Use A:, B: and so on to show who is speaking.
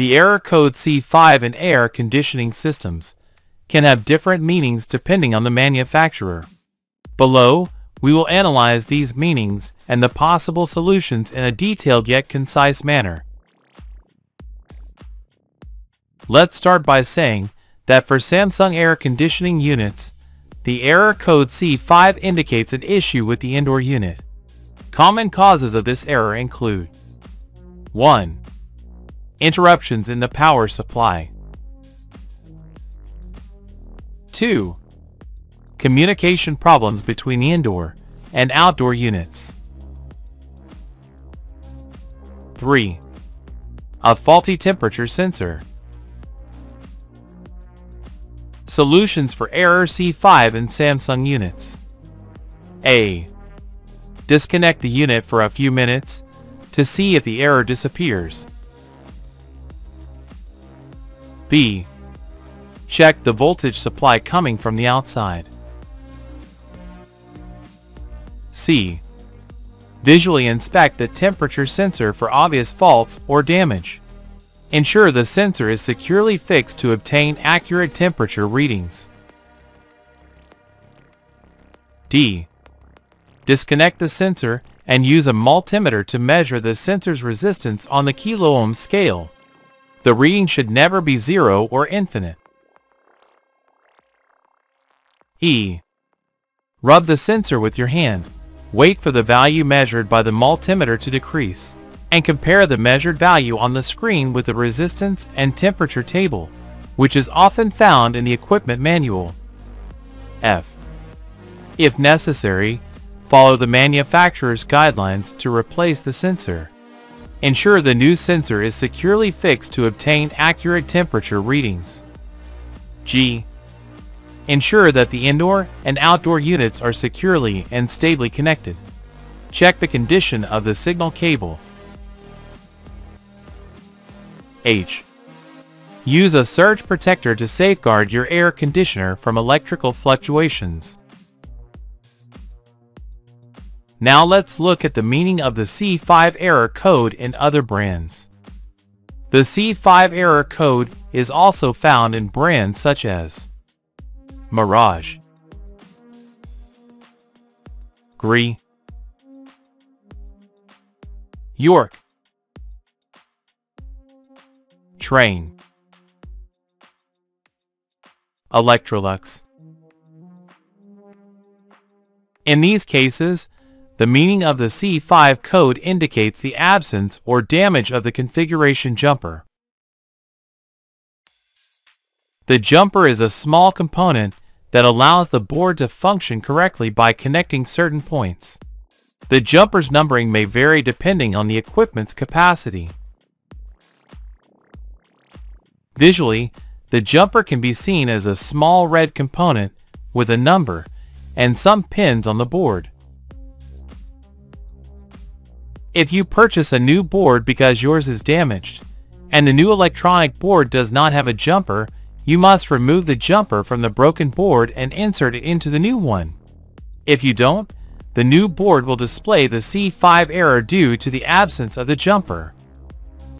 A: The error code C5 in air conditioning systems can have different meanings depending on the manufacturer. Below, we will analyze these meanings and the possible solutions in a detailed yet concise manner. Let's start by saying that for Samsung air conditioning units, the error code C5 indicates an issue with the indoor unit. Common causes of this error include 1. Interruptions in the power supply. 2. Communication problems between the indoor and outdoor units. 3. A faulty temperature sensor. Solutions for error C5 in Samsung units. A. Disconnect the unit for a few minutes to see if the error disappears. B. Check the voltage supply coming from the outside. C. Visually inspect the temperature sensor for obvious faults or damage. Ensure the sensor is securely fixed to obtain accurate temperature readings. D. Disconnect the sensor and use a multimeter to measure the sensor's resistance on the kilo-ohm scale. The reading should never be 0 or infinite. E. Rub the sensor with your hand. Wait for the value measured by the multimeter to decrease, and compare the measured value on the screen with the resistance and temperature table, which is often found in the equipment manual. F. If necessary, follow the manufacturer's guidelines to replace the sensor. Ensure the new sensor is securely fixed to obtain accurate temperature readings. G. Ensure that the indoor and outdoor units are securely and stably connected. Check the condition of the signal cable. H. Use a surge protector to safeguard your air conditioner from electrical fluctuations. Now let's look at the meaning of the C5 error code in other brands. The C5 error code is also found in brands such as Mirage, Gree, York, Train, Electrolux. In these cases, the meaning of the C5 code indicates the absence or damage of the configuration jumper. The jumper is a small component that allows the board to function correctly by connecting certain points. The jumper's numbering may vary depending on the equipment's capacity. Visually, the jumper can be seen as a small red component with a number and some pins on the board. If you purchase a new board because yours is damaged, and the new electronic board does not have a jumper, you must remove the jumper from the broken board and insert it into the new one. If you don't, the new board will display the C5 error due to the absence of the jumper.